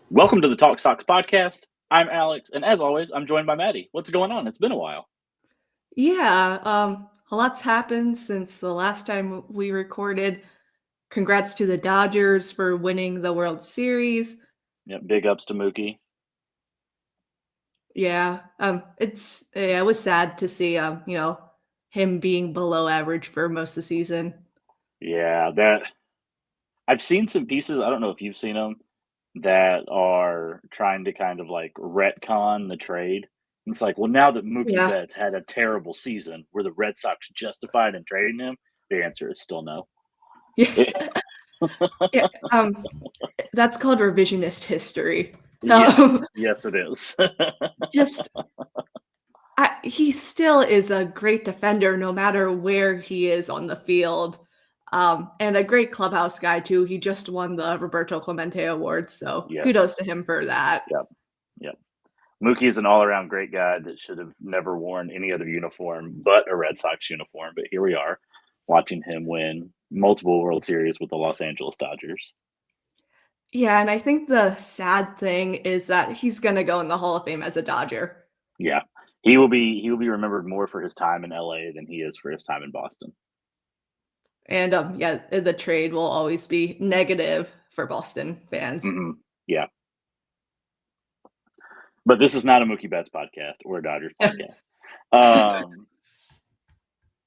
Welcome to the Talk Stocks podcast. I'm Alex, and as always, I'm joined by Maddie. What's going on? It's been a while. Yeah, a lot's happened since the last time we recorded. Congrats to the Dodgers for winning the World Series. Yep, big ups to Mookie. Yeah, it was sad to see him being below average for most of the season. Yeah, that I've seen some pieces. I don't know if you've seen them that are trying to kind of like retcon the trade. It's like, well, now that Mookie Yeah, Betts had a terrible season, were the Red Sox justified in trading him? The answer is still no. yeah, It- yeah. That's called revisionist history. yes, Um, yes, it is. just he still is a great defender no matter where he is on the field. And a great clubhouse guy too. He just won the Roberto Clemente Award, so kudos Yes. to him for that. Yep. Yep. Mookie is an all-around great guy that should have never worn any other uniform but a Red Sox uniform. But here we are, watching him win multiple World Series with the Los Angeles Dodgers. Yeah, and I think the sad thing is that he's gonna go in the Hall of Fame as a Dodger. Yeah, he will be remembered more for his time in LA than he is for his time in Boston. And yeah, the trade will always be negative for Boston fans. Yeah, but this is not a Mookie Betts podcast or a Dodgers podcast. Um,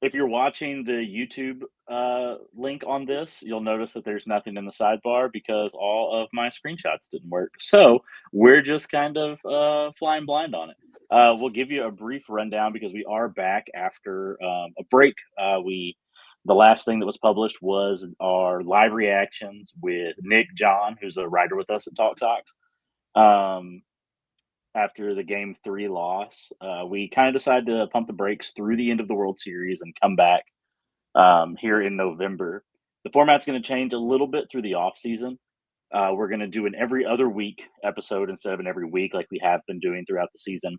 if you're watching the YouTube link on this, you'll notice that there's nothing in the sidebar because all of my screenshots didn't work. So we're just kind of flying blind on it. We'll give you a brief rundown because we are back after a break. The last thing that was published was our live reactions with Nick John, who's a writer with us at Talk Sox. Um, After the game three loss, we kind of decided to pump the brakes through the end of the World Series and come back here in November. The format's going to change a little bit through the off season. We're going to do an every other week episode instead of an every week like we have been doing throughout the season.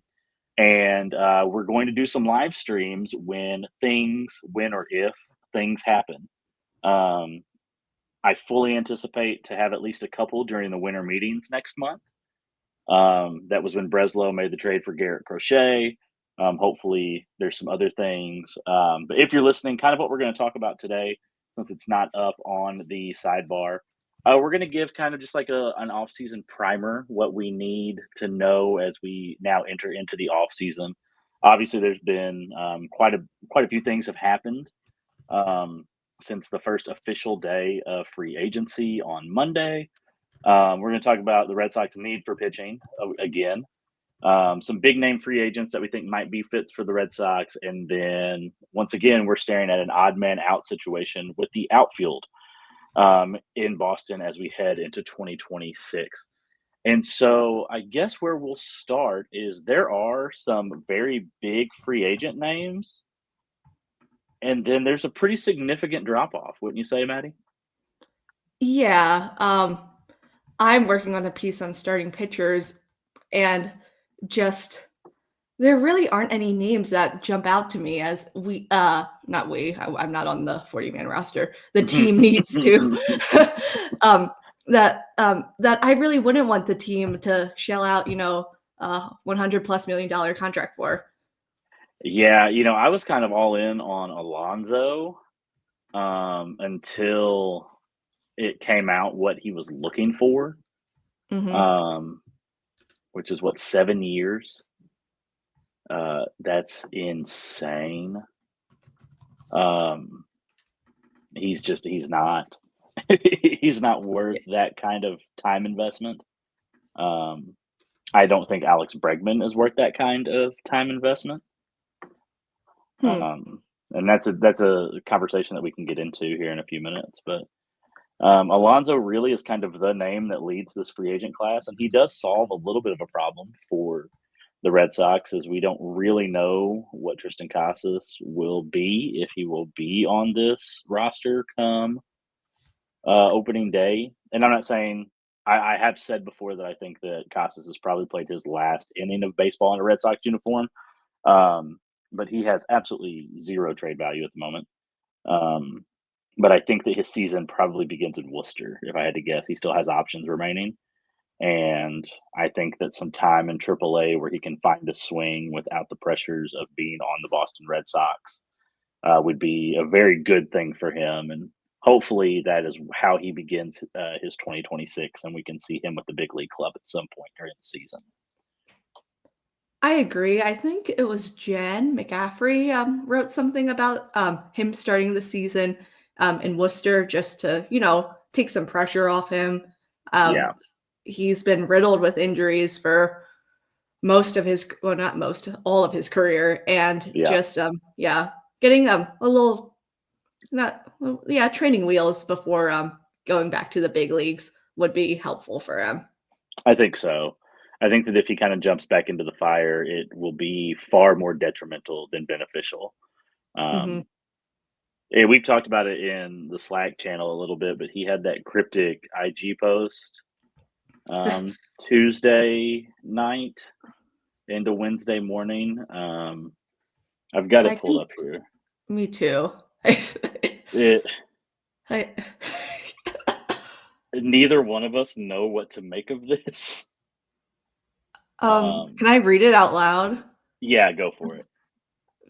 And we're going to do some live streams when or if things happen. Um, I fully anticipate to have at least a couple during the winter meetings next month. That was when Breslow made the trade for Garrett Crochet. Hopefully, there's some other things. But if you're listening, kind of what we're going to talk about today, since it's not up on the sidebar, we're going to give kind of just like an off-season primer, what we need to know as we now enter into the off-season. Obviously, there's been quite a few things have happened um, since the first official day of free agency on Monday. We're going to talk about the Red Sox need for pitching again. Some big name free agents that we think might be fits for the Red Sox. And then once again, we're staring at an odd man out situation with the outfield in Boston as we head into 2026. And so I guess where we'll start is there are some very big free agent names. And then there's a pretty significant drop off, wouldn't you say, Maddie? Yeah, I'm working on a piece on starting pitchers, and just there really aren't any names that jump out to me as not we, I'm not on the 40-man roster. The team needs to. um, that I really wouldn't want the team to shell out, $100+ million contract for. Yeah, I was kind of all in on Alonso until it came out what he was looking for, Hmm. um, which is what 7 years. That's insane. Um, he's not he's not worth that kind of time investment. Um, I don't think Alex Bregman is worth that kind of time investment. Hmm. Um, and that's a conversation that we can get into here in a few minutes. But Alonso really is kind of the name that leads this free agent class, and he does solve a little bit of a problem for the Red Sox, as we don't really know what Tristan Casas will be, if he will be on this roster come opening day. And I'm not saying I have said before that I think that Casas has probably played his last inning of baseball in a Red Sox uniform, um, but he has absolutely zero trade value at the moment. Um, but I think that his season probably begins in Worcester. If I had to guess, he still has options remaining. And I think that some time in AAA where he can find a swing without the pressures of being on the Boston Red Sox would be a very good thing for him. And hopefully that is how he begins his 2026, and we can see him with the big league club at some point during the season. I agree. I think it was Jen McCaffrey wrote something about him starting the season in Worcester just to, take some pressure off him. Yeah, Um, he's been riddled with injuries for most of his, well, not most, all of his career, and yeah, just, yeah, getting a little, not, well, yeah, training wheels before going back to the big leagues would be helpful for him. I think so. I think that if he kind of jumps back into the fire, it will be far more detrimental than beneficial. Hmm. Um, we've talked about it in the Slack channel a little bit, but he had that cryptic IG post Tuesday night into Wednesday morning. I've got I it pulled can, up here. me too. It I, Neither one of us know what to make of this. can I read it out loud? Yeah, go for it.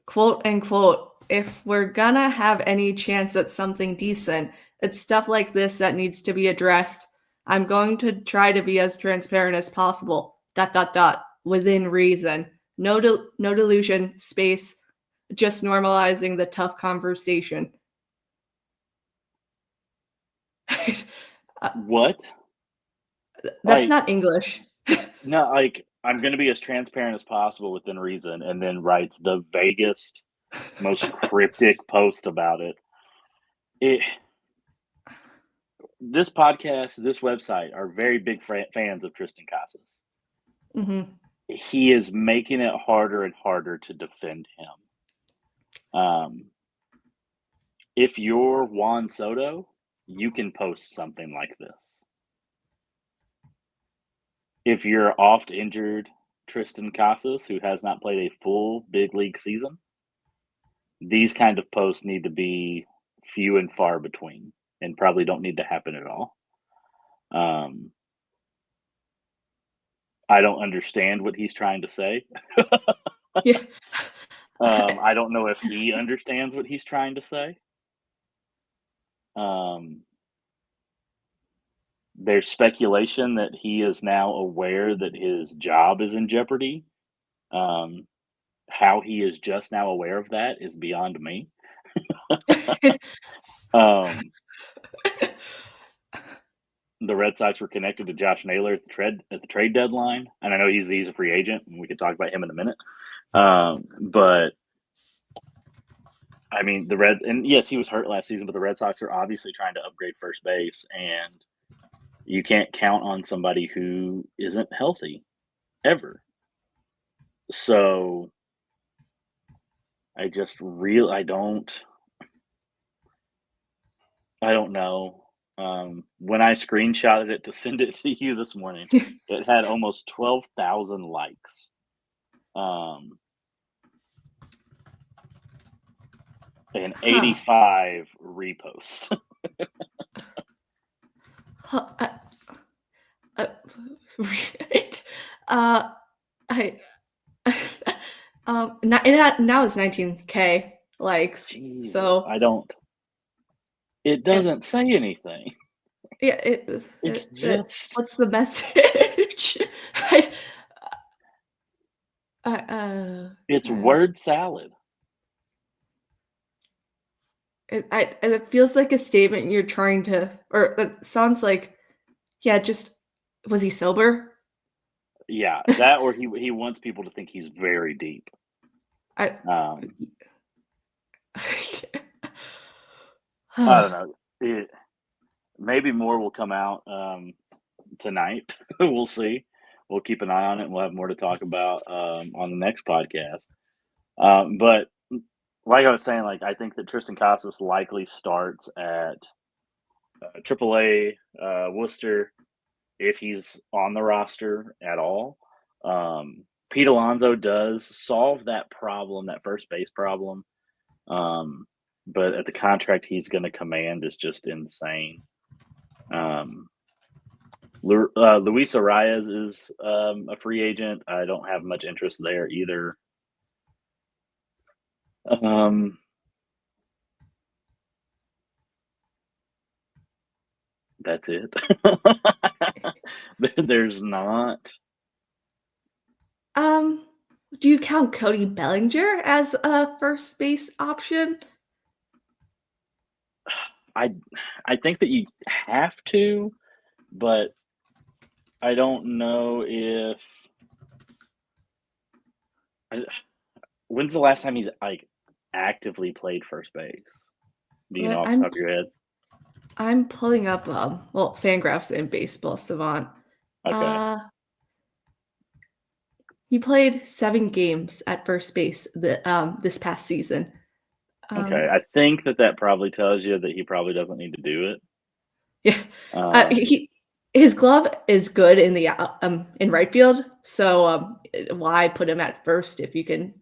Quote unquote, if we're gonna have any chance at something decent, it's stuff like this that needs to be addressed. I'm going to try to be as transparent as possible. Dot dot dot. Within reason. No delusion. Space. Just normalizing the tough conversation. Uh, What? that's Like, not English. no, like I'm gonna be as transparent as possible within reason, and then writes the vaguest, most cryptic post about it. It This podcast, this website are very big fans of Tristan Casas. Hmm. He is making it harder and harder to defend him. If you're Juan Soto, you can post something like this. If you're oft injured Tristan Casas, who has not played a full big league season, these kind of posts need to be few and far between and probably don't need to happen at all. Um, I don't understand what he's trying to say. Yeah. I don't know if he understands what he's trying to say. Um, there's speculation that he is now aware that his job is in jeopardy. Um, how he is just now aware of that is beyond me. Um, the Red Sox were connected to Josh Naylor at the trade deadline, and I know he's a free agent, and we can talk about him in a minute. But I mean, and yes, he was hurt last season, but the Red Sox are obviously trying to upgrade first base, and you can't count on somebody who isn't healthy ever. So I don't know. When I screenshotted it to send it to you this morning, it had almost 12,000 likes. And Huh. 85 reposts. Huh. Uh, right. Uh, I now it's 19K likes. Jesus, So it and doesn't say anything. yeah, It's just, what's the message? I, it's uh, word salad. it feels like a statement you're trying to, or it sounds like, yeah, just was he sober? Yeah, that or he wants people to think he's very deep. I, Um, I don't know. Maybe more will come out tonight. We'll see. We'll keep an eye on it, and we'll have more to talk about on the next podcast. But like I was saying, like I think that Tristan Casas likely starts at AAA Worcester if he's on the roster at all. Pete Alonso does solve that problem, that first base problem. But at the contract he's going to command is just insane. Um, Luis Arias is a free agent. I don't have much interest there either. Um, that's it. There's not. Um, do you count Cody Bellinger as a first base option? I I think that you have to, but I don't know if. I, when's the last time he's like actively played first base? Do you know But off the top of your head? I'm pulling up well, Fangraphs and Baseball Savant. Okay. Uh he played 7 games at first base this past season. Okay. Um I think that probably tells you that he probably doesn't need to do it. yeah. Um, He his glove is good in right field, so why put him at first if you can,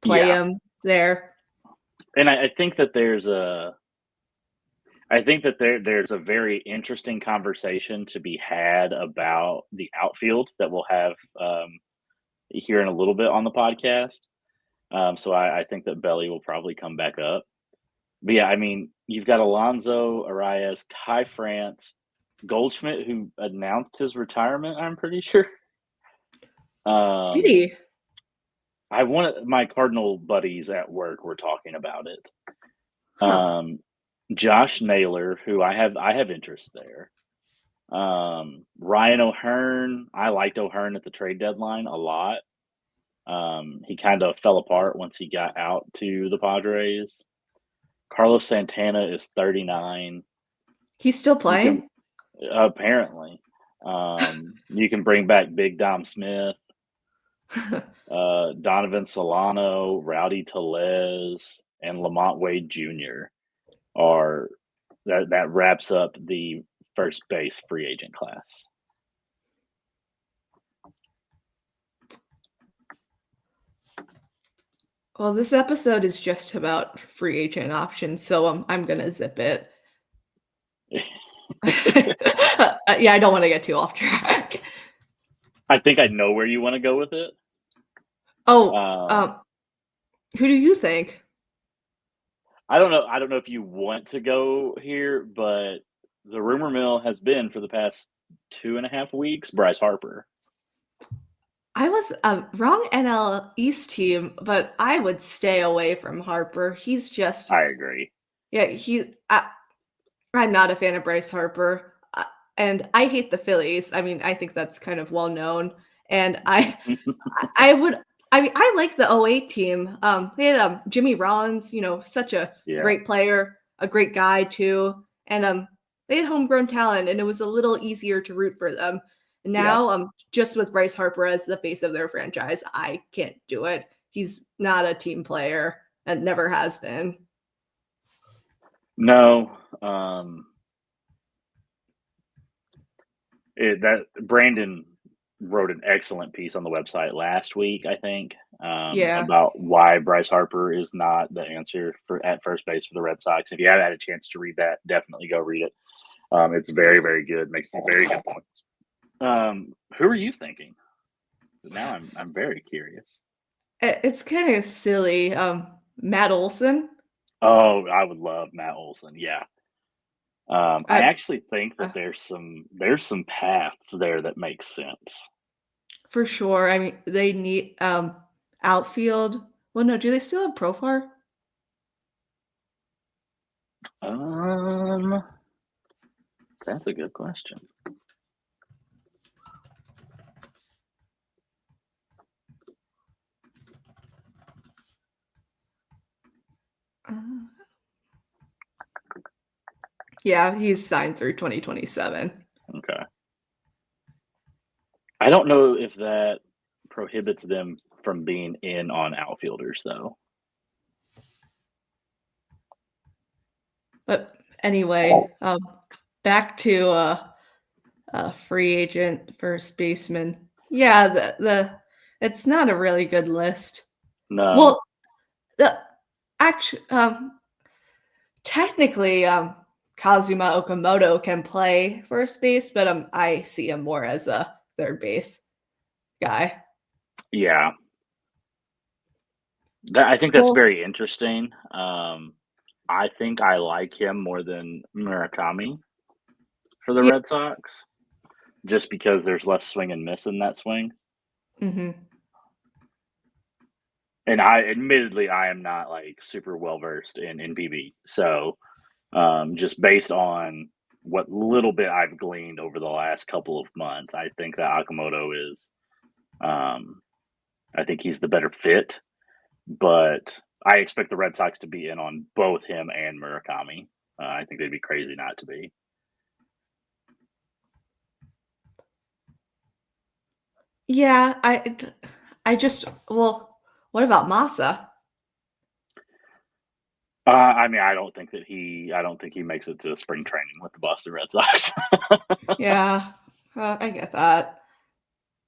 play yeah, him there? and I think that there's a very interesting conversation to be had about the outfield that we'll have here in a little bit on the podcast. So I think that Belly will probably come back up. But yeah, I mean, you've got Alonso, Arias, Ty France, Goldschmidt, who announced his retirement. I'm pretty sure. Did Um, he? I wanted my Cardinal buddies at work were talking about it. Huh. Um, Josh Naylor, who I have interest there. Ryan O'Hearn, I liked O'Hearn at the trade deadline a lot. He kind of fell apart once he got out to the Padres. Carlos Santana is 39. He's still You can playing? apparently you can bring back Big Dom Smith, Donovan Solano, Rowdy Telez, and Lamont Wade Jr. are that wraps up the first base free agent class. Well, this episode is just about free agent options, so I'm gonna zip it. Yeah, I don't wanna get too off track. I think I know where you want to go with it. Oh, Um, who do you think? I don't know. I don't know if you want to go here, but the rumor mill has been for the past 2.5 weeks Bryce Harper. I was, wrong NL East team, but I would stay away from Harper. He's just I agree. yeah, I'm not a fan of Bryce Harper, and I hate the Phillies. I mean, I think that's kind of well known, and I would I mean, I like the '08 team. They had, Jimmy Rollins, such a Yeah, great player, a great guy too, and, they had homegrown talent, and it was a little easier to root for them. yeah. Now, just with Bryce Harper as the face of their franchise, I can't do it. He's not a team player and never has been. No, that Brandon wrote an excellent piece on the website last week, I think, Yeah. about why Bryce Harper is not the answer for at first base for the Red Sox. If you haven't had a chance to read that, definitely go read it. It's very, very good. Makes some very good points. Who are you thinking? Now I'm very curious. It's kinda silly, Matt Olson. Oh, I would love Matt Olson. Yeah. I I actually think that uh, there's some paths there that make sense. for sure. I mean, they need, outfield. Well, no, do they still have Profar? Um, that's a good question. Uh, yeah, he's signed through 2027. Okay. I don't know if that prohibits them from being in on outfielders though. But anyway, back to free agent first baseman. Yeah, the it's not a really good list. No. Well, the actually, technically, Kazuma Okamoto can play first base, but I see him more as a third base guy. Yeah, I think that's Well, very interesting. I think I like him more than Murakami for the yeah. Red Sox, just because there's less swing and miss in that swing. Mhm. And admittedly, I am not like super well versed in NPB, so just based on what little bit I've gleaned over the last couple of months, I think that Akamoto is. Um, I think he's the better fit, but I expect the Red Sox to be in on both him and Murakami. I think they'd be crazy not to be. Yeah, I just well, what about Masa? I mean, I don't think he makes it to spring training with the Boston Red Sox. Yeah, I get that.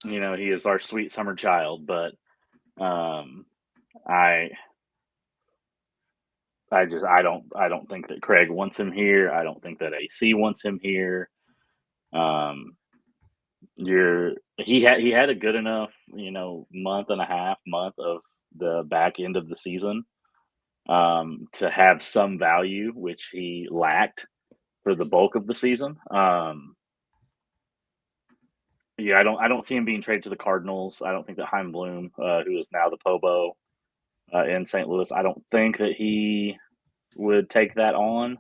You know, he is our sweet summer child, but um, I I don't think that Craig wants him here. I don't think that AC wants him here. Um, you're he had a good enough, month and a half, month of the back end of the season to have some value, which he lacked for the bulk of the season. Yeah, I don't see him being traded to the Cardinals. I don't think that Heim Bloom, who is now the Pobo in St. Louis, I don't think that he would take that on.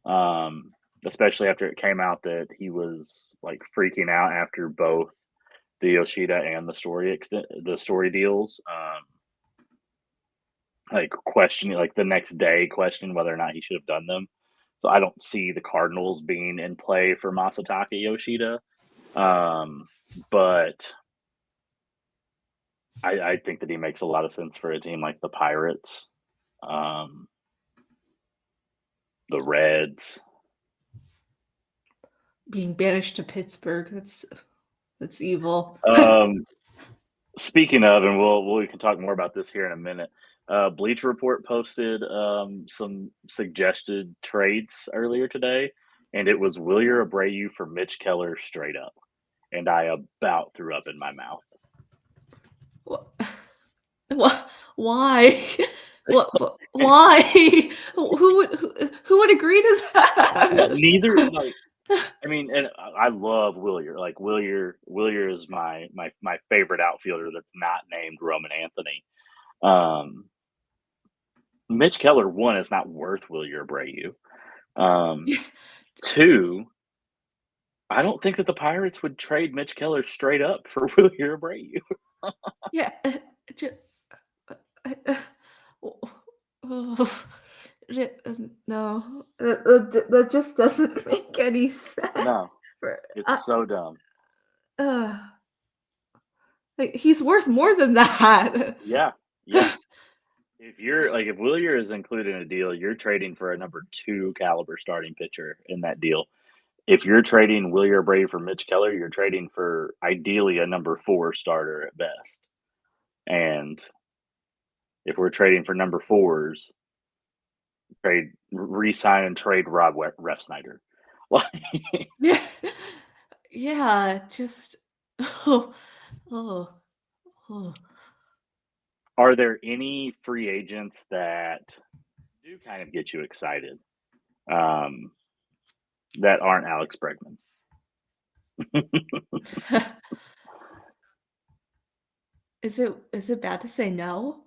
Um, Especially after it came out that he was like freaking out after both the Yoshida and the story deals. Like questioning, like the next day, questioning whether or not he should have done them. So I don't see the Cardinals being in play for Masataka Yoshida. Um, but I think that he makes a lot of sense for a team like the Pirates, um, the Reds. Being banished to Pittsburgh, that's evil. Um, Speaking of, and we can talk more about this here in a minute. Bleacher Report posted some suggested trades earlier today, and it was Wilyer Abreu for Mitch Keller straight up, and I about threw up in my mouth. Why? Why? Who would agree to that? Neither, like, I mean, and I love Wilyer. Like Wilyer is my favorite outfielder that's not named Roman Anthony. Um, Mitch Keller, one, is not worth Wilyer Abreu. Um, Two, I don't think that the Pirates would trade Mitch Keller straight up for Wilyer Abreu. Yeah, ju uh, oh, no, that just doesn't make any sense. No, For it's so dumb. uh, like, he's worth more than that. Yeah, yeah. If Wilyer is included in a deal, you're trading for a number two caliber starting pitcher in that deal. If you're trading Wilyer Abreu for Mitch Keller, you're trading for ideally a number four starter at best. And if we're trading for number fours, resign and trade Rob Refsnyder. Like, Yeah. Yeah, just oh, oh, oh. are there any free agents that do kind of get you excited um, that aren't Alex Bregman? Is it bad to say no?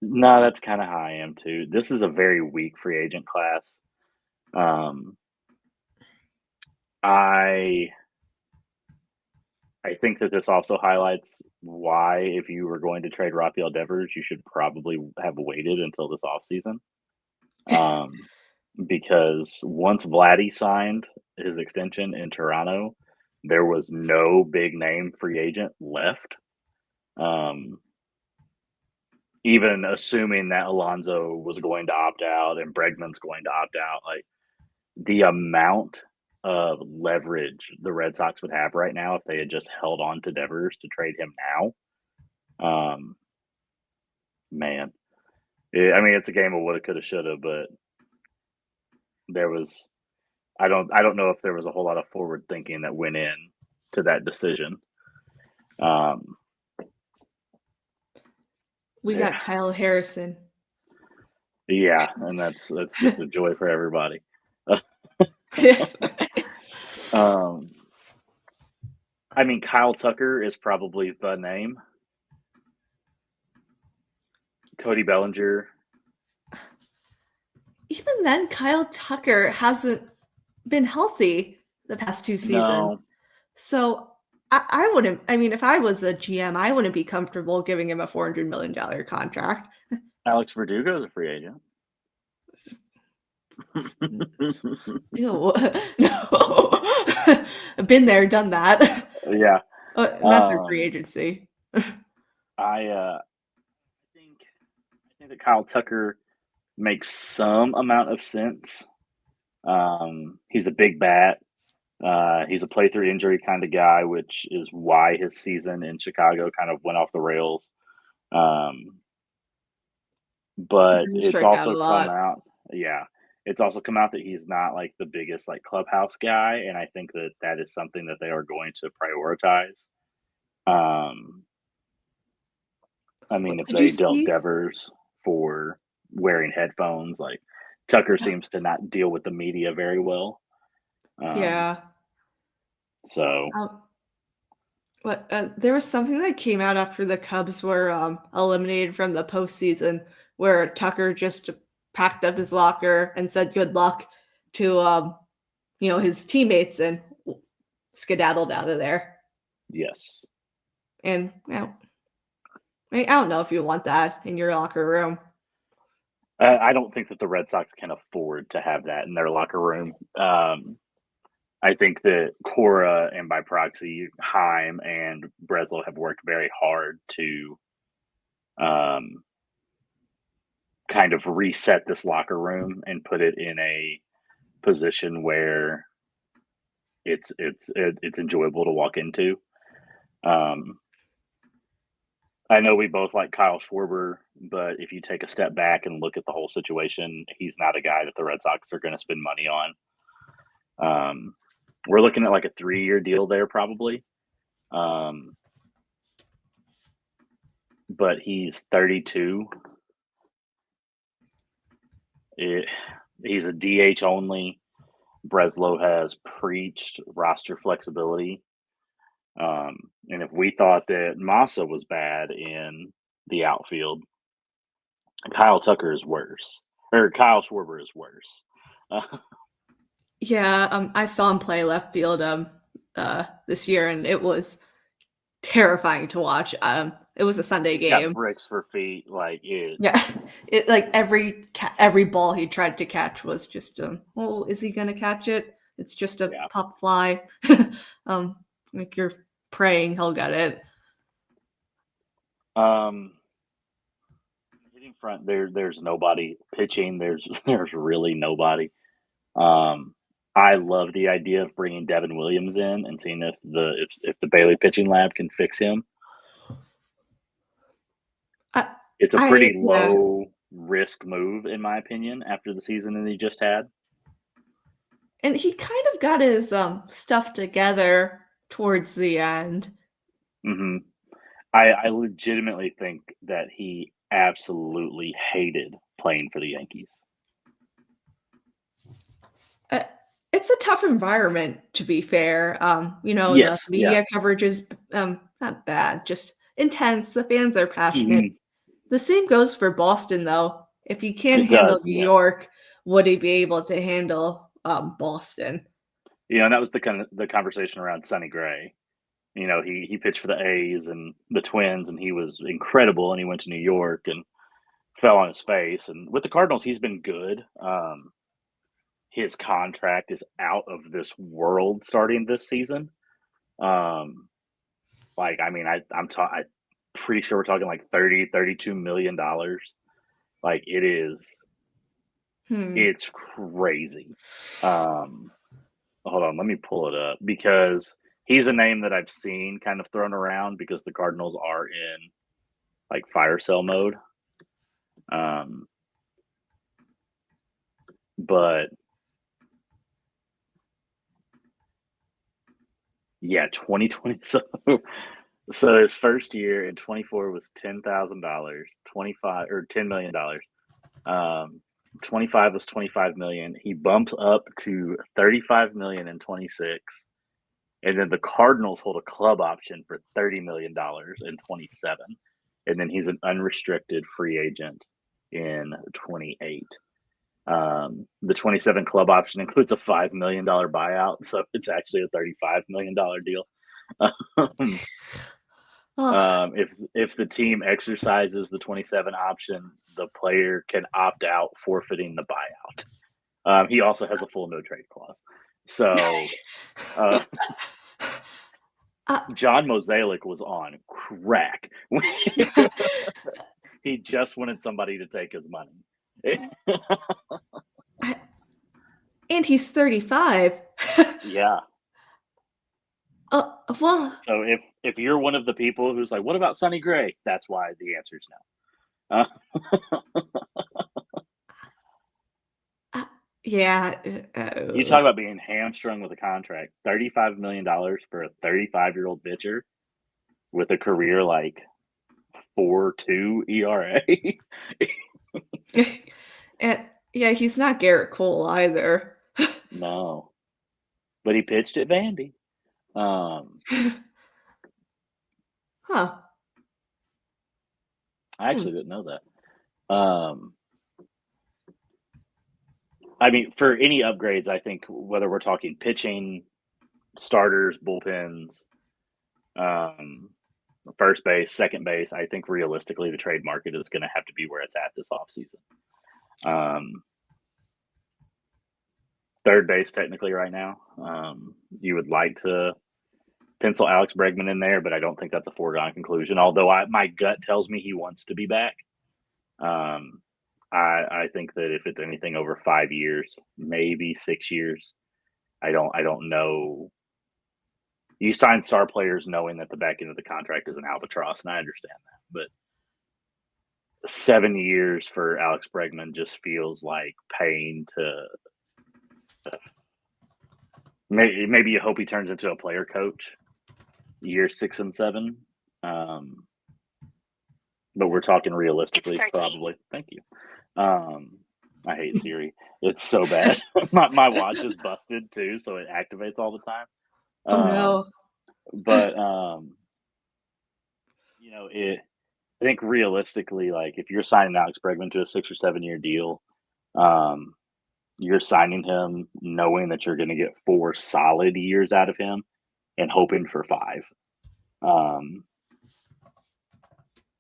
No, that's kind of how I am too. This is a very weak free agent class. Um, I I think that this also highlights why, if you were going to trade Rafael Devers, you should probably have waited until this offseason. Um, because once Vladdy signed his extension in Toronto, there was no big name free agent left. Um, Even assuming that Alonso was going to opt out and Bregman's going to opt out, like the amount of leverage the Red Sox would have right now if they had just held on to Devers to trade him now. Man, I mean, it's a game of woulda, coulda, shoulda, but there was I don't know if there was a whole lot of forward thinking that went in to that decision. Um, We yeah, got Kyle Harrison. yeah, and that's just a joy for everybody. um, I mean, Kyle Tucker is probably the name. Cody Bellinger, Even then, Kyle Tucker hasn't been healthy the past 2 seasons. no. So I wouldn't. I mean, if I was a GM, I wouldn't be comfortable giving him a $400 million contract. Alex Verdugo is a free agent. Ew, no. Been there, done that. Yeah. Not through free Um, agency. I think that Kyle Tucker makes some amount of sense. He's a big bat. He's a play through injury kind of guy, which is why his season in Chicago kind of went off the rails. Um, but Doesn't it's strike out a also come lot. out, yeah, it's also come out that he's not like the biggest like clubhouse guy, and I think that that is something that they are going to prioritize. Um, I mean, if Did you they dealt see? Devers for wearing headphones, like Tucker seems to not deal with the media very well. Um, Yeah. so Um, but there was something that came out after the Cubs were eliminated from the postseason, where Tucker just packed up his locker and said good luck to his teammates and skedaddled out of there. yes, And I don't know if you want that in your locker room. I don't think that the Red Sox can afford to have that in their locker room. I think that Cora and by proxy Heim and Breslow have worked very hard to um, kind of reset this locker room and put it in a position where it's enjoyable to walk into. Um, I know we both like Kyle Schwarber, but if you take a step back and look at the whole situation, he's not a guy that the Red Sox are going to spend money on. We're looking at like a 3-year deal there, probably. Um, but he's 32. It, he's a DH only. Breslow has preached roster flexibility. And if we thought that Massa was bad in the outfield, Kyle Tucker is worse, or Kyle Schwarber is worse. Uh, Yeah, I saw him play left field this year, and it was terrifying to watch. It was a Sunday he's got game. bricks for feet. Like it, Yeah, it like every ball he tried to catch was just oh, is he gonna catch it? It's just a yeah. pop fly. um, like you're praying he'll get it. Um, hitting front, there's nobody pitching. There's really nobody. Um, I love the idea of bringing Devin Williams in and seeing if the Bailey pitching lab can fix him. I, It's a I pretty yeah, low risk move, in my opinion, after the season that he just had. and he kind of got his stuff together towards the end. hmm I legitimately think that he absolutely hated playing for the Yankees. Uh, it's a tough environment, to be fair. The Yes, yeah. media coverage is not bad, just intense. The fans are passionate. hmm The same goes for Boston, though. If he can't It handle does, New yes. York, would he be able to handle Boston? And that was the kind of the conversation around Sonny Gray. He pitched for the A's and the Twins, and he was incredible. And he went to New York and fell on his face. And with the Cardinals, he's been good. His contract is out of this world starting this season. Um, like, I mean, I'm pretty sure we're talking like 32 million dollars. Like, Hmm. it's crazy. Um, Hold on, let me pull it up because he's a name that I've seen kind of thrown around because the Cardinals are in like fire sale mode. Um, but Yeah, 2020. So his first year in 24 was $10,000, 25 or $10 million. 25 was 25 million. He bumps up to 35 million in 26, and then the Cardinals hold a club option for $30 million in 27, and then he's an unrestricted free agent in 28. The 27 club option includes a $5 million buyout, so it's actually a $35 million deal. Um, Ugh. if the team exercises the 27 option, the player can opt out, forfeiting the buyout. He also has a full no trade clause. So uh, Uh, John Mozeliak was on crack. He just wanted somebody to take his money. I and he's 35. Yeah. Well, So if you're one of the people who's like, "What about Sonny Gray?" That's why the answer is no. uh, yeah, You talk about being hamstrung with a contract. $35 million for a 35-year-old pitcher with a career like 4.2 ERA. and yeah, he's not Garrett Cole either. No, but he pitched at Vandy. Um, Huh. I Hmm. actually didn't know that. I mean, for any upgrades, I think whether we're talking pitching, starters, bullpens, um, first base, second base, I think realistically the trade market is going to have to be where it's at this offseason. Third base, technically, right now. You would like to pencil Alex Bregman in there, but I don't think that's a foregone conclusion. Although my gut tells me he wants to be back. Um, I think that if it's anything over 5 years, maybe 6 years, I don't know. You sign star players knowing that the back end of the contract is an albatross, and I understand that. But 7 years for Alex Bregman just feels like paying to. Maybe you hope he turns into a player coach year 6 and 7. But we're talking realistically, probably. Thank you. I hate Siri. It's so bad. my watch is busted too, so it activates all the time. Oh Um, no. but it. I think realistically, like if you're signing Alex Bregman to a 6 or 7 year deal, um, you're signing him knowing that you're going to get 4 solid years out of him and hoping for 5. Um,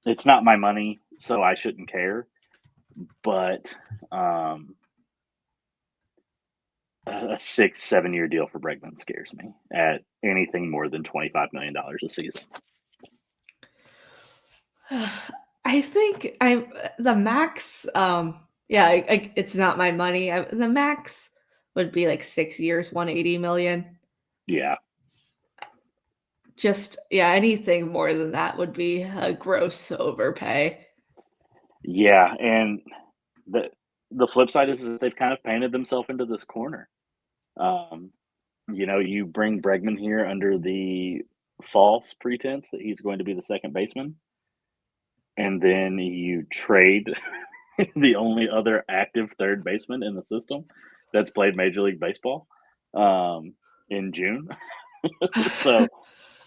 it's not my money, so I shouldn't care. But a 6, 7 year deal for Bregman scares me at anything more than $25 million a season. I think I the max. Yeah, it's not my money. The max would be like 6 years, 180 million. Yeah, Just yeah, anything more than that would be a gross overpay. yeah, and the flip side is that they've kind of painted themselves into this corner. Um, you bring Bregman here under the false pretense that he's going to be the second baseman, and then you trade the only other active third baseman in the system that's played Major League Baseball in June. So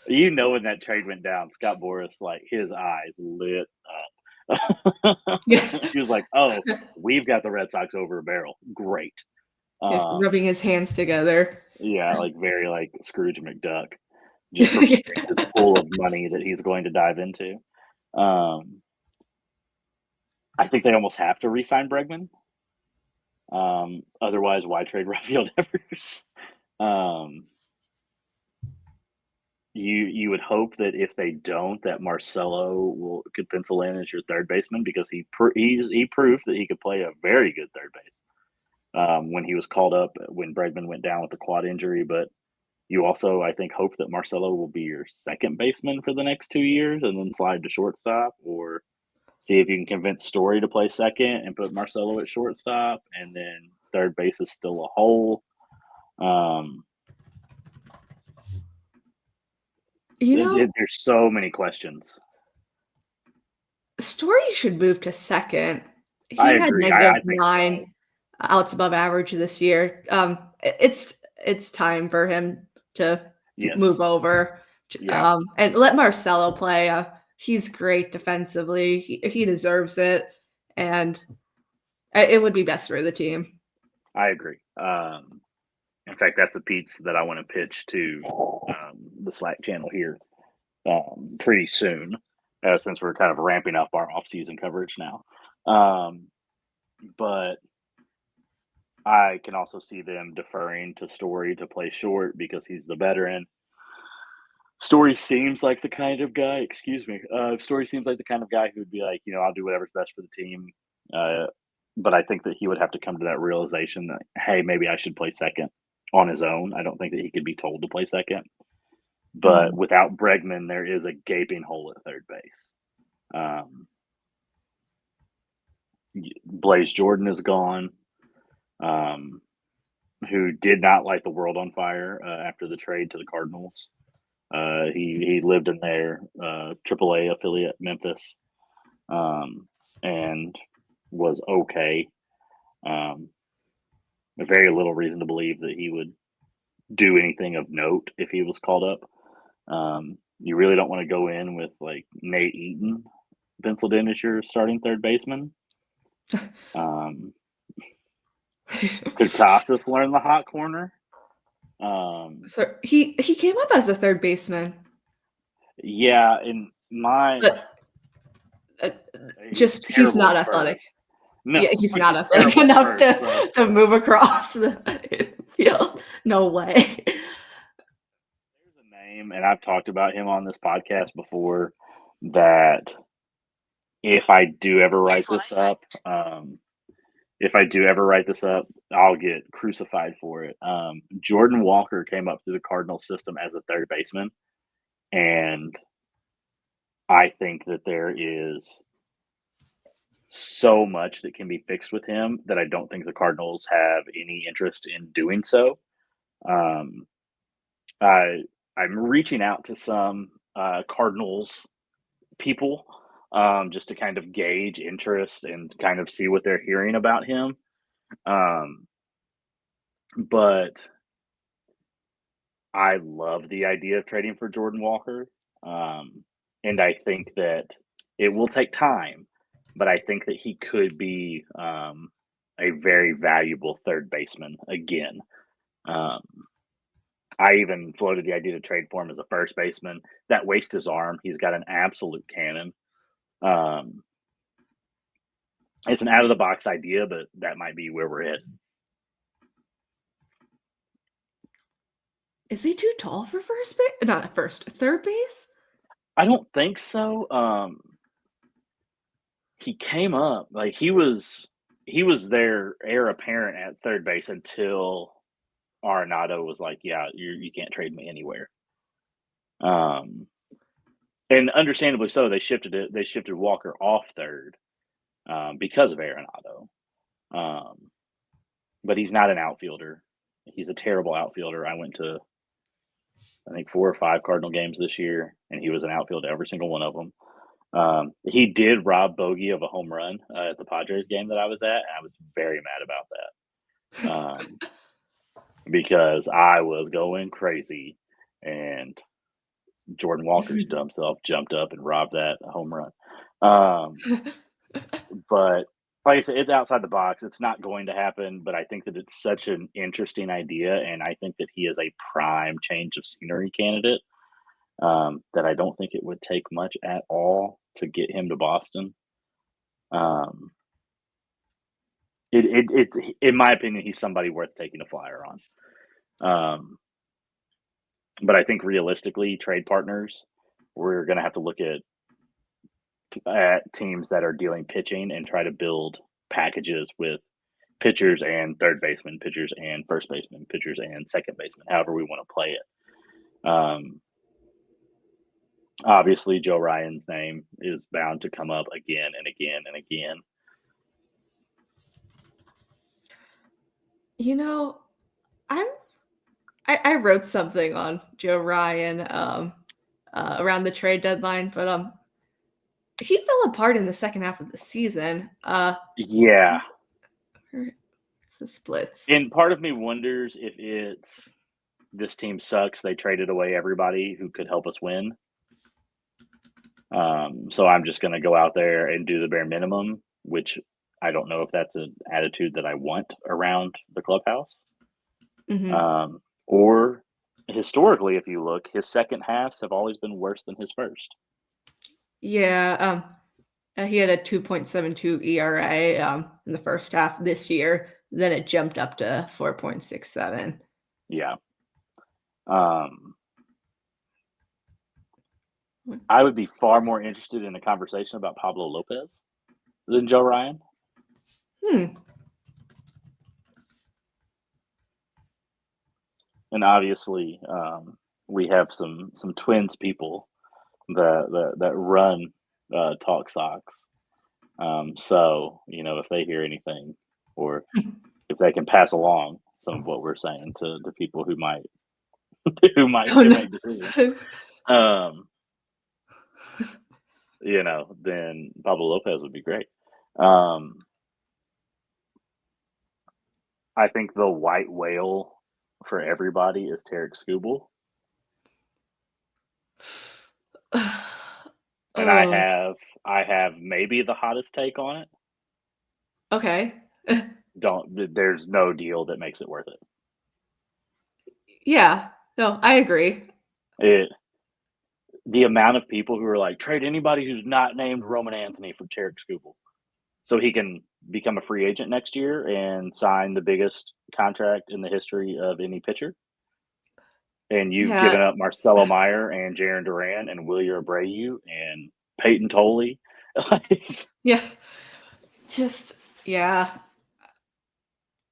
when that trade went down, Scott Boras, like his eyes lit up. Yeah, He was like, "Oh, we've got the Red Sox over a barrel. Great." rubbing his hands together. Yeah, like very like Scrooge McDuck, just preparing his pool of money that he's going to dive into. Um, I think they almost have to re-sign Bregman. Otherwise, why trade Rafael Devers? Um, you would hope that if they don't, that Marcelo could pencil in as your third baseman because he proved that he could play a very good third base when he was called up when Bregman went down with the quad injury. But you also, I think, hope that Marcelo will be your second baseman for the next 2 years and then slide to shortstop, or see if you can convince Story to play second and put Marcelo at shortstop, and then third base is still a hole. Um, You know, There's so many questions. Story should move to second. I He had agree. negative I think so. 9 outs above average this year. It's time for him to Yes. move over, Yeah, and let Marcelo play. He's great defensively. He deserves it, and it would be best for the team. I agree. In fact, that's a piece that I want to pitch to the Slack channel here pretty soon, since we're kind of ramping up our off-season coverage now. Um, but I can also see them deferring to Story to play short because he's the veteran. Story seems like the kind of guy. Excuse me. Story seems like the kind of guy who would be like, I'll do whatever's best for the team. Uh, but I think that he would have to come to that realization that, hey, maybe I should play second on his own. I don't think that he could be told to play second. But Mhm. without Bregman, there is a gaping hole at third base. Um, Blaze Jordan is gone, um, who did not light the world on fire after the trade to the Cardinals. He lived in their AAA affiliate, Memphis, and was okay. Um, very little reason to believe that he would do anything of note if he was called up. You really don't want to go in with like Nate Eaton penciled in as your starting third baseman. Um, could Casas learn the hot corner? Um, So he came up as a third baseman, yeah, in my but uh, he's just he's terrible not at first. athletic. No, Yeah, he's not he's athletic terrible at enough first. So to move across the field. No way. there's a name, and I've talked about him on this podcast before. That if I do ever write this up, if I do ever write this up, I'll get crucified for it. Jordan Walker came up through the Cardinal system as a third baseman, and I think that there is so much that can be fixed with him that I don't think the Cardinals have any interest in doing so. Um, I I'm reaching out to some Cardinals people just to kind of gauge interest and kind of see what they're hearing about him. Um, but I love the idea of trading for Jordan Walker, um, and I think that it will take time, but I think that he could be a very valuable third baseman again. Um, I even floated the idea to trade for him as a first baseman. That wastes his arm. He's got an absolute cannon. Um, it's an out of the box idea, but that might be where we're headed. Is he too tall for first base? Not first, third base? I don't think so. He came up like he was their heir apparent at third base until Arenado was like, "Yeah, you can't trade me anywhere." Um, and understandably so, they shifted it. They shifted Walker off third because of Arenado. Um, but he's not an outfielder. He's a terrible outfielder. I went to I think 4 or 5 Cardinal games this year, and he was an outfielder every single one of them. He did rob Bogey of a home run at the Padres game that I was at, and I was very mad about that because I was going crazy, and Jordan Walker's dumb self jumped up and robbed that home run. Um, but like I said, it's outside the box. It's not going to happen, but I think that it's such an interesting idea, and I think that he is a prime change of scenery candidate. That I don't think it would take much at all to get him to Boston. Um, in my opinion, he's somebody worth taking a flyer on. Um, but I think realistically, trade partners, we're going to have to look at teams that are dealing pitching and try to build packages with pitchers and third baseman, pitchers and first baseman, pitchers and second baseman, however we want to play it. Obviously, Joe Ryan's name is bound to come up again and again and again. You know, I'm I wrote something on Joe Ryan around the trade deadline, but he fell apart in the second half of the season. Yeah. The splits. And part of me wonders if it's this team sucks. They traded away everybody who could help us win. So I'm just going to go out there and do the bare minimum, which I don't know if that's an attitude that I want around the clubhouse. Or historically, if you look, his second halves have always been worse than his first. Yeah, he had a 2.72 ERA in the first half this year. Then it jumped up to 4.67. Yeah. I would be far more interested in a conversation about Pablo Lopez than Joe Ryan. And obviously, we have some Twins people that run Talk Sox. So if they hear anything, or if they can pass along some of what we're saying to people who might make decisions, then Pablo Lopez would be great. I think the white whale for everybody is Tarek Skubal. And I have maybe the hottest take on it. Okay. There's no deal that makes it worth it. Yeah. No, I agree. The amount of people who are like, trade anybody who's not named Roman Anthony for Tarek Skubal, so he can become a free agent next year and sign the biggest contract in the history of any pitcher. And you've given up Marcelo Meyer and Jarren Duran and Wilyer Abreu and Peyton Tolley. Yeah. Just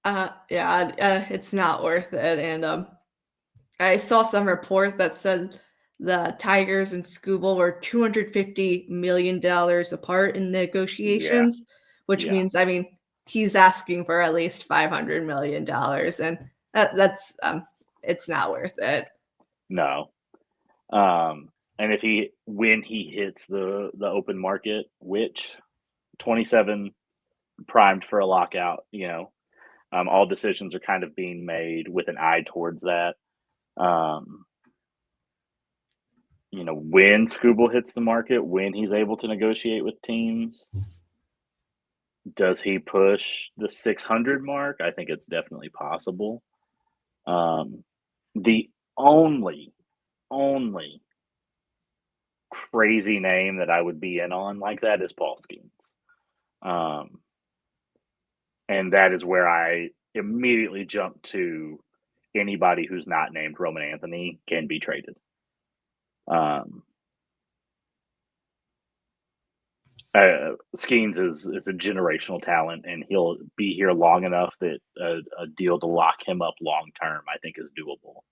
it's not worth it. And I saw some report that said the Tigers and Skubal were $250 million apart in negotiations, which means, he's asking for at least $500 million, and that's it's not worth it. No. And when he hits the open market, which 27 primed for a lockout, all decisions are kind of being made with an eye towards that. When Skubal hits the market, when he's able to negotiate with teams, does he push the 600 mark? I think it's definitely possible. The only crazy name that I would be in on like that is Paul Skeens. And that is where I immediately jump to anybody who's not named Roman Anthony can be traded. Skeens is a generational talent, and he'll be here long enough that a deal to lock him up long term, I think, is doable.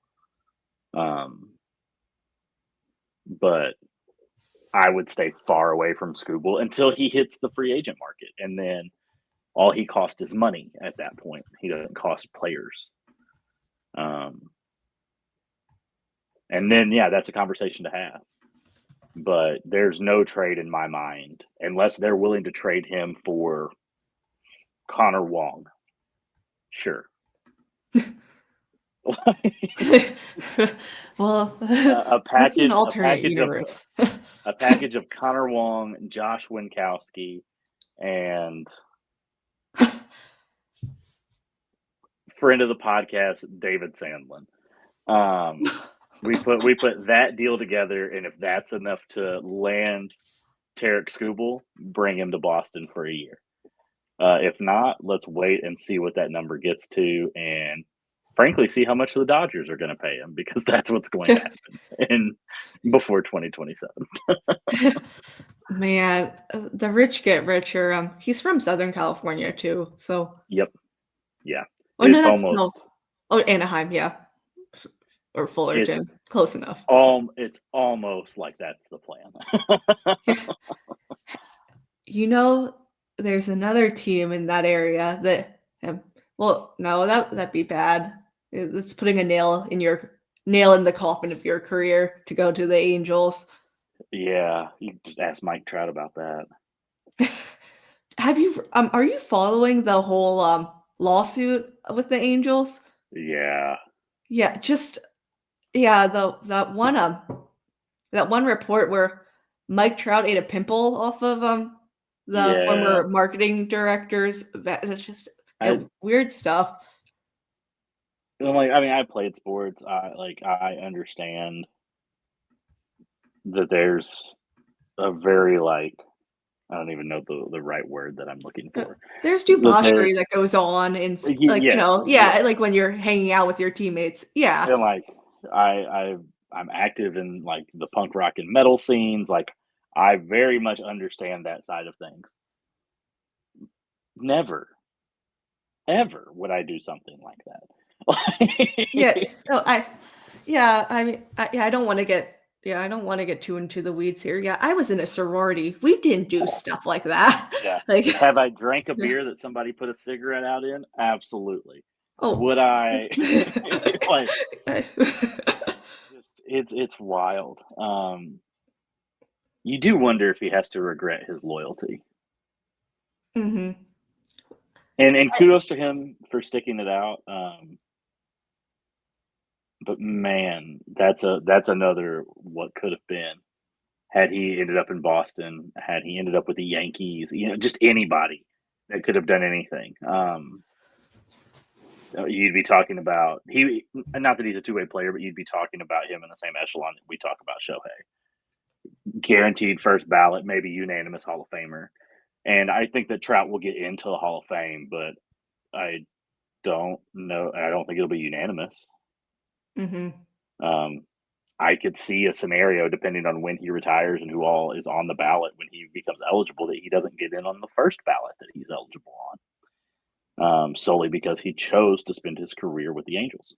But I would stay far away from Skubal until he hits the free agent market, and then all he costs is money at that point. He doesn't cost players. And then, that's a conversation to have. But there's no trade in my mind unless they're willing to trade him for Connor Wong. Sure. Well, that's an alternate universe. A package of Connor Wong, Josh Winkowski, and friend of the podcast, David Sandlin. We put that deal together, and if that's enough to land Tarek Skubal, bring him to Boston for a year. If not, let's wait and see what that number gets to, and frankly, see how much the Dodgers are going to pay him, because that's what's going to happen before 2027. Man, the rich get richer. He's from Southern California too, so. Yep. Yeah. Oh, it's almost. Oh, Anaheim, yeah. Or Fullerton, close enough. It's almost like that's the plan. There's another team in that area that no, that'd be bad. It's putting a nail in your nail in the coffin of your career to go to the Angels. Yeah, you just ask Mike Trout about that. Are you following the whole lawsuit with the Angels? Yeah, Yeah, just yeah, that one report where Mike Trout ate a pimple off of the yeah. former marketing directors. That's just I weird stuff. I'm like, I mean, I played sports. I understand that there's a very like I don't even know the right word that I'm looking Uh, for. There's That debauchery there's that goes on and like, yes, yeah, yes, like when you're hanging out with your teammates. Yeah. and like I I I'm active in like the punk rock and metal scenes. Like I very much understand that side of things. Never, ever would I do something like Yeah. that. No, yeah, I mean, yeah, I don't want to get too into the weeds here. Yeah, I was in a sorority. We didn't do stuff like that. Yeah. Like, Have I drank a yeah. beer that somebody put a cigarette out in? Absolutely. Oh. Would I like just it's wild. You do wonder if he has to regret his loyalty. Mhm. And kudos to him for sticking it out. But man, that's another what could have been had he ended up in Boston, had he ended up with the Yankees, just anybody that could have done anything. You'd be talking about he not that he's a two-way player, but you'd be talking about him in the same echelon that we talk about Shohei. Guaranteed first ballot, maybe unanimous Hall of Famer. And I think that Trout will get into the Hall of Fame, but I don't know. I don't think it'll be unanimous. Mhm. Um, I could see a scenario, depending on when he retires and who all is on the ballot when he becomes eligible, that he doesn't get in on the first ballot that he's eligible on, solely because he chose to spend his career with the Angels.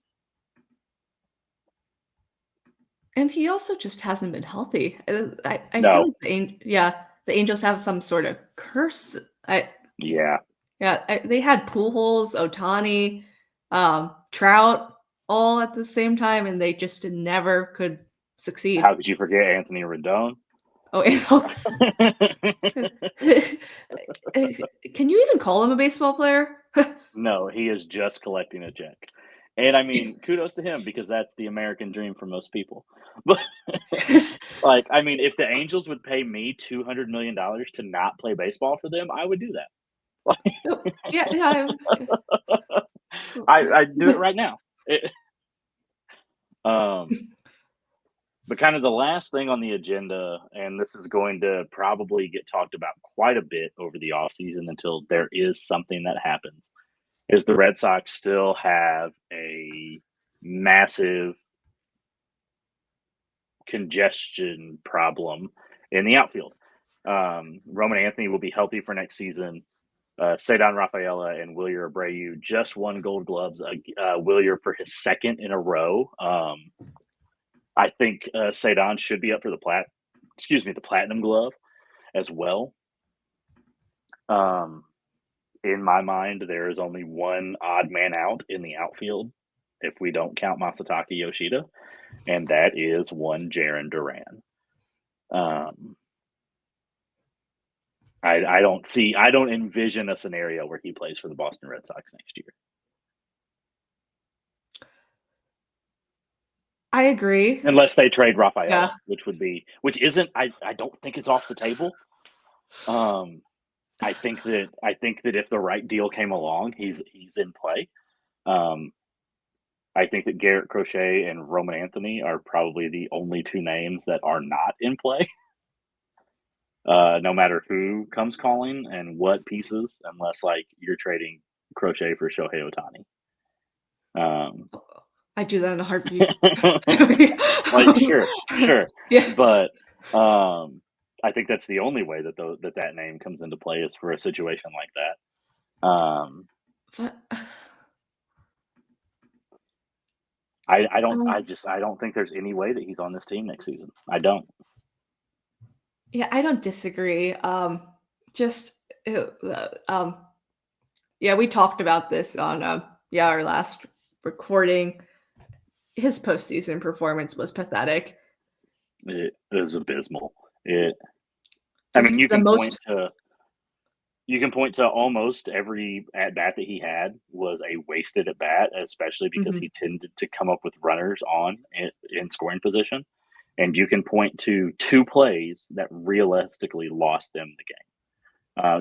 And he also just hasn't been healthy. I feel No, like the Angels have some sort of curse. I yeah. Yeah, they had Pujols, Ohtani, Trout all at the same time, and they just never could succeed. How could you forget Anthony Rendon? Oh, can you even call him a baseball player? No, he is just collecting a check. And I mean, kudos to him because that's the American dream for most people. But like, I mean, if the Angels would pay me $200 million to not play baseball for them, I would do that. Oh, yeah, yeah, I'd do it right now. Um, but kind of the last thing on the agenda, and this is going to probably get talked about quite a bit over the offseason until there is something that happens, is the Red Sox still have a massive congestion problem in the outfield. Roman Anthony will be healthy for next season. Cedar Rafaela and Wilyer Abreu just won Gold Gloves. Wilyer for his second in a row. I think Cedar should be up for the Platinum Glove as well. In my mind, there is only one odd man out in the outfield if we don't count Masataka Yoshida, and that is one Jaron Duran. Um, I don't envision a scenario where he plays for the Boston Red Sox next year. I agree. Unless they trade Yeah, Rafaela, which isn't I don't think it's off the table. Um, I think that if the right deal came along, he's in play. Um, I think that Garrett Crochet and Roman Anthony are probably the only two names that are not in play. No matter who comes calling and what pieces, unless like you're trading Crochet for Shohei Ohtani. Um, I do that in a heartbeat. like sure, Yeah, but I think that's the only way that that name comes into play is for a situation like that. but um, I don't think there's any way that he's on this team next season. I don't. yeah, I don't disagree. Just yeah, we talked about this on yeah our last recording. his postseason performance was pathetic. It is abysmal. It. I mean, Just the most. you can point to almost every at bat that he had was a wasted at bat, especially because Mhm, he tended to come up with runners on in scoring position. And you can point to two plays that realistically lost them the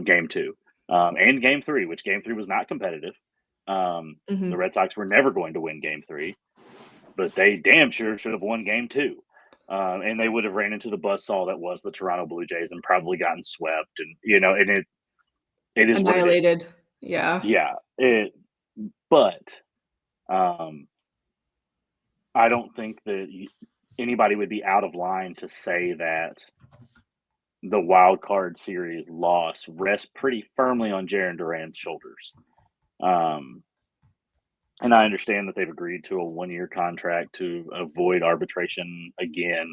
game two, and game three, which game three was not competitive. The mhm. Red Sox were never going to win game three, but they damn sure should have won game two. And they would have ran into the buzzsaw that was the Toronto Blue Jays and probably gotten swept. And, and it is what it is. Annihilated. Yeah. Yeah. But um, I don't think that anybody would be out of line to say that the wild card series loss rests pretty firmly on Jarren Duran's shoulders. Um, and I understand that they've agreed to a 1-year contract to avoid arbitration again,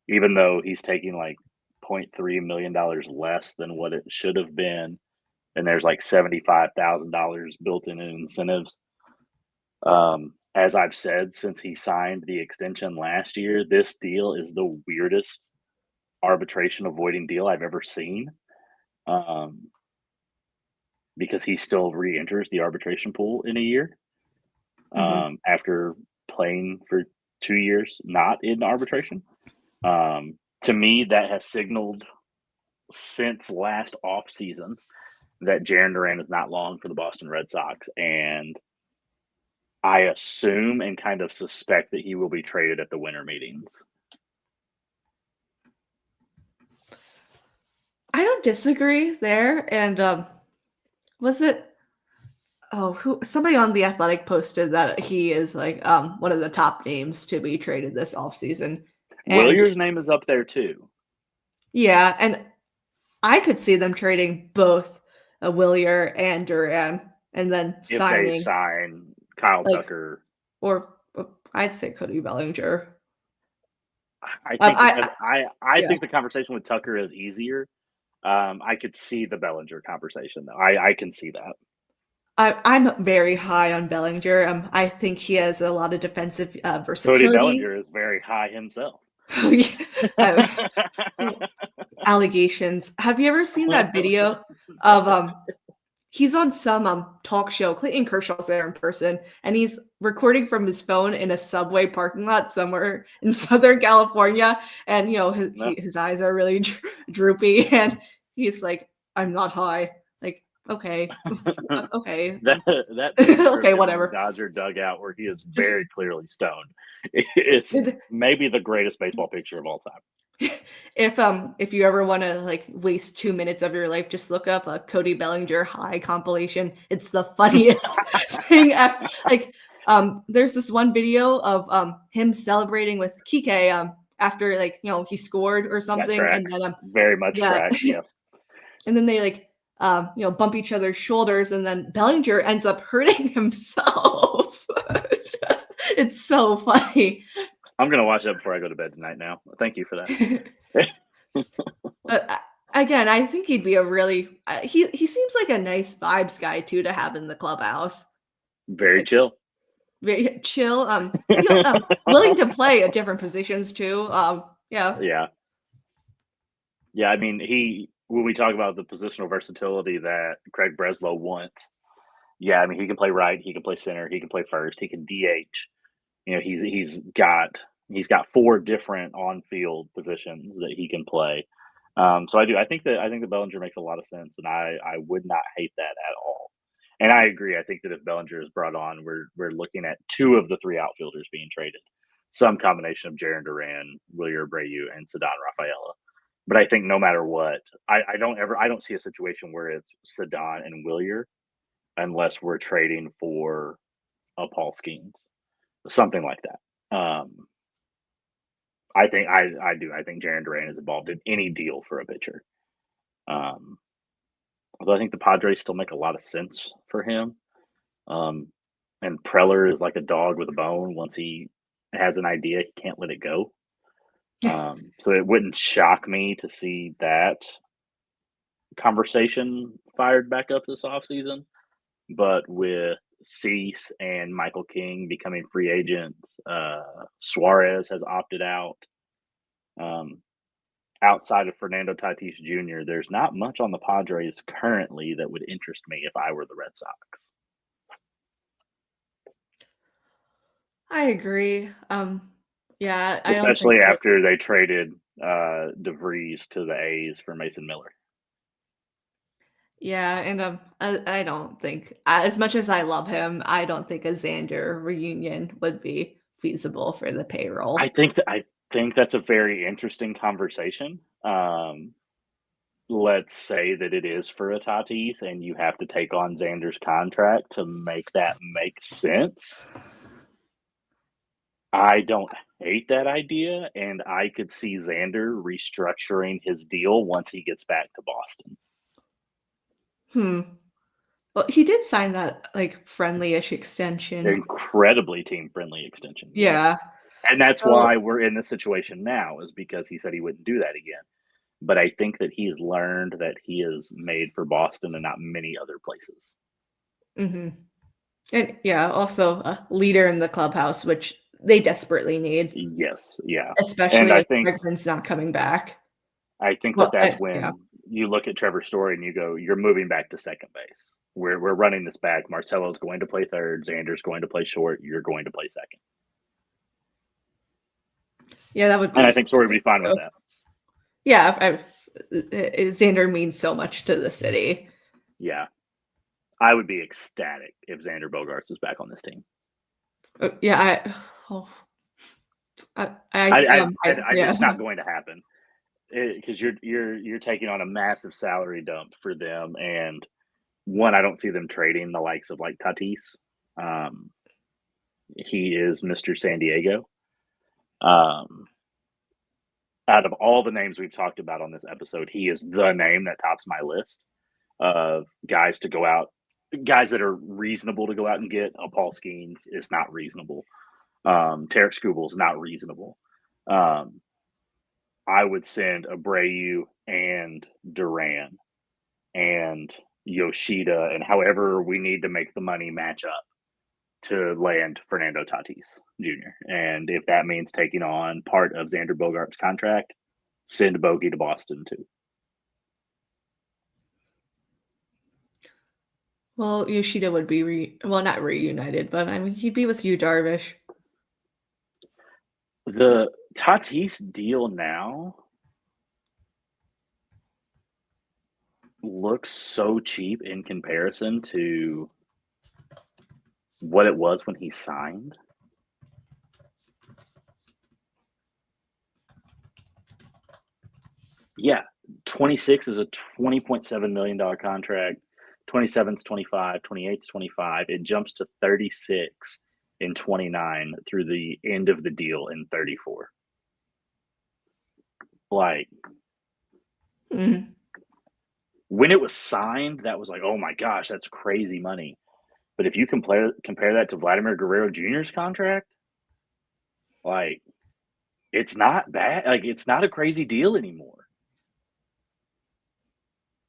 even though he's taking like $0.3 million less than what it should have been. And there's like $75,000 built in incentives. As I've said since he signed the extension last year, this deal is the weirdest arbitration avoiding deal I've ever seen. Um, because he still re-enters the arbitration pool in a year, Mhm, after playing for 2 years not in arbitration. To me, that has signaled since last offseason that Jarren Duran is not long for the Boston Red Sox, and I assume and kind of suspect that he will be traded at the winter meetings. I don't disagree there, and, was it who somebody on The Athletic posted that he is, like, one of the top names to be traded this offseason, and Willier's name is up there too. yeah, and I could see them trading both, Willier and Duran, and then If they signing, sign Kyle like, Tucker, or I'd say Cody I Bellinger. I think I because I yeah. think the conversation with Tucker is easier. I could see the Bellinger conversation though. I can see that. I'm very high on Bellinger, I think he has a lot of defensive, Cody versatility. Bellinger is very high himself. Yeah, uh, allegations. Have you ever seen that video of, he's on some, talk show, Clayton Kershaw's there in person, and he's recording from his phone in a Subway parking lot somewhere in Southern California, and, No. his eyes are really droopy, and he's like, "I'm not high." Like, "Okay, okay, That picture of okay, him in the whatever." Dodger dugout where he is Just very clearly stoned is it maybe the greatest baseball picture of all time. if you ever wanna, like, waste 2 minutes of your life, just look up a Cody Bellinger high compilation. It's the funniest thing like, there's this one video of, him celebrating with Kike, after, like, he scored or That something, and tracks. then, Very much yeah, tracks, yes. and then they, like, bump each other's shoulders, and then Bellinger ends up hurting himself. It's so funny. I'm gonna watch that before I go to bed tonight now. Thank you for that. But, again, I think he'd be a really he seems like a nice vibes guy too to have in the clubhouse. Very Like, chill. very chill, willing to play at different positions too, yeah. Yeah. Yeah, I mean, when we talk about the positional versatility that Craig Breslow wants, yeah, I mean, he can play right, he can play center, he can play first, he can DH. He's got 4 different on-field positions that he can play. So I think that Bellinger makes a lot of sense, and I would not hate that at all. And I agree. I think that if Bellinger is brought on, we're looking at 2 of the 3 outfielders being traded. Some combination of Jarren Duran, Wilyer Abreu, and Ceddanne Rafaela. But I think no matter what, I don't see a situation where it's Ceddanne and Wilyer unless we're trading for a Paul Skeens, something like that. I think Jarren Duran is involved in any deal for a pitcher. Um, Although I think the Padres still make a lot of sense for him. Um, and Preller is like a dog with a bone. Once he has an idea, he can't let it go. So it wouldn't shock me to see that conversation fired back up this offseason. But with Cease and Michael King becoming free agents. Suarez has opted out. Outside of Fernando Tatis Jr., there's not much on the Padres currently that would interest me if I were the Red Sox. I agree. Yeah, I don't think Especially that. after they traded DeVries to the A's for Mason Miller. Yeah, and I don't think, as much as I love him, I don't think a Xander reunion would be feasible for the payroll. I think that's a very interesting conversation. Let's say that it is for a Tatis, and you have to take on Xander's contract to make that make sense. I don't hate that idea, and I could see Xander restructuring his deal once he gets back to Boston. Hmm. Well, he did sign that like friendly-ish extension. Incredibly team-friendly extension, Yeah. yes. And that's So, why we're in this situation now, is because he said he wouldn't do that again. But I think that he's learned that he is made for Boston and not many other places. mhm. And yeah, also a leader in the clubhouse, which they desperately need, Yes, yeah. And especially if Bregman's not coming back. I think that Well, that's yeah. when you look at Trevor Story and you go, you're moving back to second base. We're running this back. Marcelo's going to play third. Xander's going to play short. You're going to play second. Yeah, that would And be I think Story would be something fine with too. that. Yeah, Xander means so much to the city. Yeah. I would be ecstatic if Xander Bogaerts was back on this team. Yeah, yeah. It's not going to happen because you're taking on a massive salary dump for them, and one, I don't see them trading the likes of like Tatis. Um, he is Mr. San Diego. Um, Out of all the names we've talked about on this episode, he is the name that tops my list of guys to go out, guys that are reasonable to go out and get. Paul Skeens is not reasonable. Tarek Skubal is not reasonable. Um, I would send Abreu and Duran and Yoshida and however we need to make the money match up to land Fernando Tatis Jr. And if that means taking on part of Xander Bogaerts' contract, send Bogey to Boston too. Well, Yoshida would be not reunited, but I mean he'd be with you, Darvish. The Tatis deal now looks so cheap in comparison to what it was when he signed. Yeah, 26 is a $20.7 million contract. 27 is 25, 28 is 25. It jumps to 36 in 29 through the end of the deal in 34. Like, Mm. when it was signed, that was like, oh my gosh, that's crazy money. But if you compare that to Vladimir Guerrero Jr.'s contract, like, it's not bad. Like, it's not a crazy deal anymore.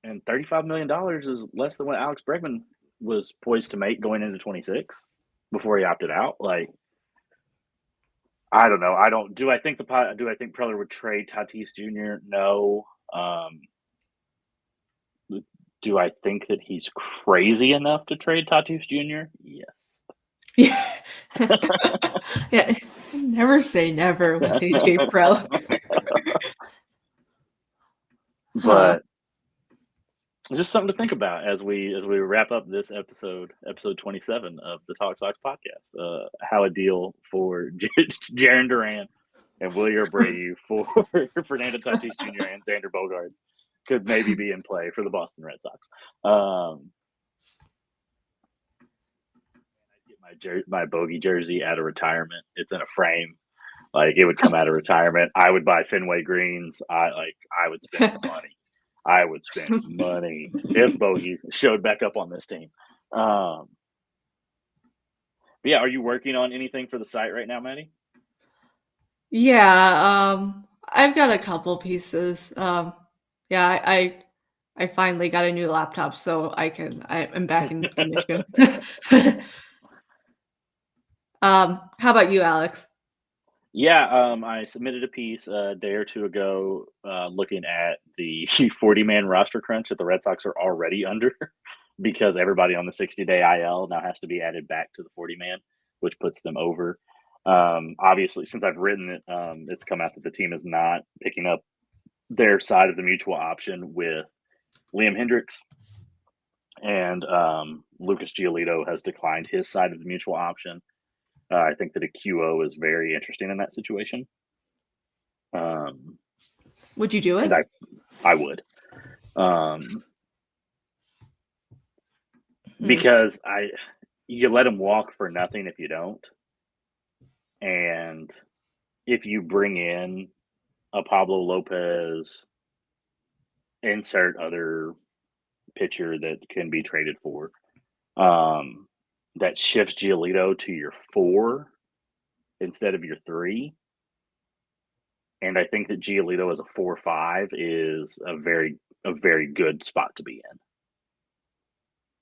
And $35 million is less than what Alex Bregman was poised to make going into 26 before he opted out. Like, I don't know. Do I think Preller would trade Tatis Jr.? No. Do I think that he's crazy enough to trade Tatis Jr.? Yes. Yeah. Yeah. Never say never with AJ Preller. Huh. But it's just something to think about as we wrap up this episode 27 of the Talk Sox podcast. How a deal for Jarren Duran and Wilyer Abreu for Fernando Tatis Jr. and Xander Bogaerts could maybe be in play for the Boston Red Sox. I get my Bogey jersey out of retirement. It's in a frame. Like, it would come out of retirement. I would buy Fenway greens. I would spend money. I would spend money if Bogey showed back up on this team. But yeah, are you working on anything for the site right now, Maddie? Yeah, I've got a couple pieces. Yeah, I I finally got a new laptop, so I'm back in commission. How about you, Alex? Yeah, I submitted a piece a day or two ago, looking at the 40-man roster crunch that the Red Sox are already under because everybody on the 60-day IL now has to be added back to the 40-man, which puts them over. Obviously, since I've written it, it's come out that the team is not picking up their side of the mutual option with Liam Hendricks, and Lucas Giolito has declined his side of the mutual option. I think that a QO is very interesting in that situation. Would you do And it? I would, because you let him walk for nothing if you don't, and if you bring in a Pablo Lopez, insert other pitcher that can be traded for, that shifts Giolito to your 4 instead of your 3. And I think that Giolito as a 4-5 is a very good spot to be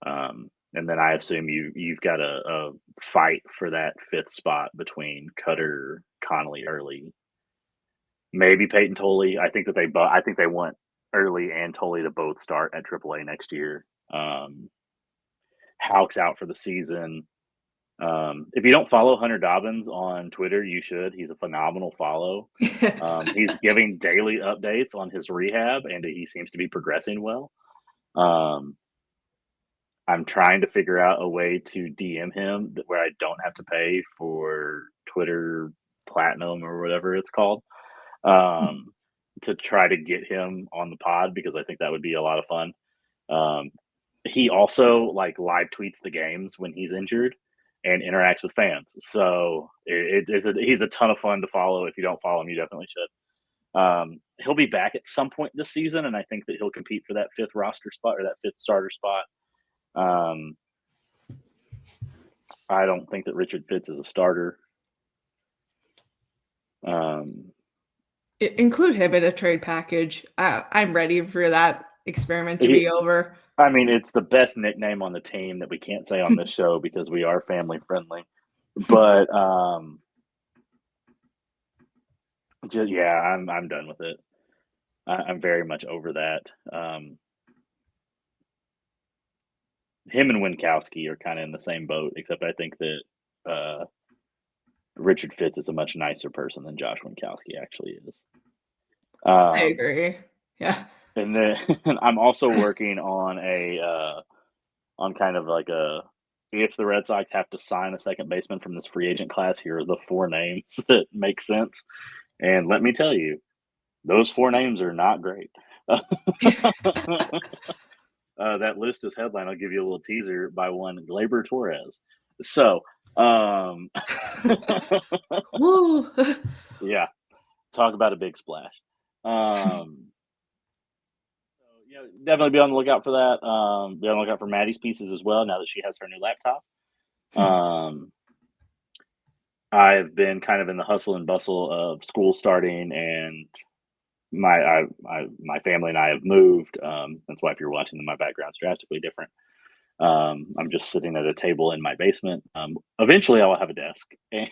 in. And then I assume you've got a fight for that 5th spot between Cutter, Connolly, Early, maybe Peyton Tolley. I think they want Early and Tolley to both start at AAA next year. Houck's out for the season. If you don't follow Hunter Dobbins on Twitter, you should. He's a phenomenal follow. He's giving daily updates on his rehab, and he seems to be progressing well. I'm trying to figure out a way to DM him where I don't have to pay for Twitter Platinum or whatever it's called, to try to get him on the pod, because I think that would be a lot of fun. He also live tweets the games when he's injured and interacts with fans. So he's a ton of fun to follow. If you don't follow him, you definitely should. He'll be back at some point this season, and I think that he'll compete for that 5th roster spot or that 5th starter spot. I don't think that Richard Fitz is a starter. Include him in a trade package. I'm ready for that experiment to be over. I mean, it's the best nickname on the team that we can't say on this show because we are family friendly. But I'm done with it. I'm very much over that. Him and Winkowski are kind of in the same boat, except I think that Richard Fitz is a much nicer person than Josh Winkowski actually is. I agree. Yeah. And then I'm also working on on kind of like if the Red Sox have to sign a second baseman from this free agent class, here are the 4 names that make sense. And let me tell you, those 4 names are not great. That list is headlined. I'll give you a little teaser by one Gleyber Torres. So, Woo. yeah, talk about a big splash. Definitely be on the lookout for that. Be on the lookout for Maddie's pieces as well, now that she has her new laptop. I've been kind of in the hustle and bustle of school starting, and my family and I have moved. That's why if you're watching, my background's drastically different. I'm just sitting at a table in my basement. Eventually, I will have a desk and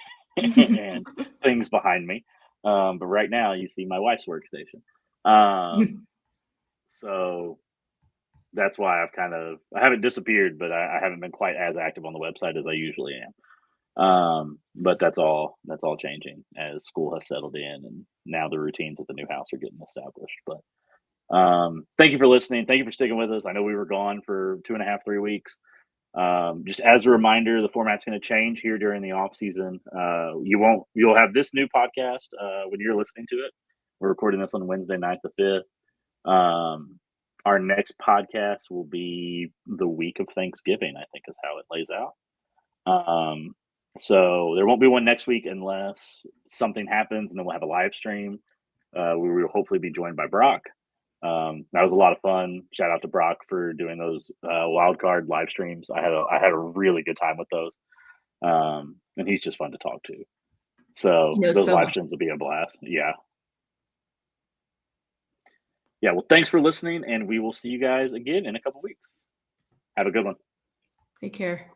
things behind me. But right now, you see my wife's workstation. So that's why I haven't disappeared, but I haven't been quite as active on the website as I usually am. But that's all changing as school has settled in, and now the routines at the new house are getting established. But thank you for listening. Thank you for sticking with us. I know we were gone for 2.5, 3 weeks. Just as a reminder, the format's going to change here during the off season. You'll have this new podcast when you're listening to it. We're recording this on Wednesday night, the 5th. Our next podcast will be the week of Thanksgiving, I think is how it lays out. So there won't be one next week unless something happens, and then we'll have a live stream. We will hopefully be joined by Brock. That was a lot of fun. Shout out to Brock for doing those wild card live streams. I had a really good time with those. And he's just fun to talk to. So those live streams will be a blast. Yeah. Yeah, well, thanks for listening, and we will see you guys again in a couple weeks. Have a good one. Take care.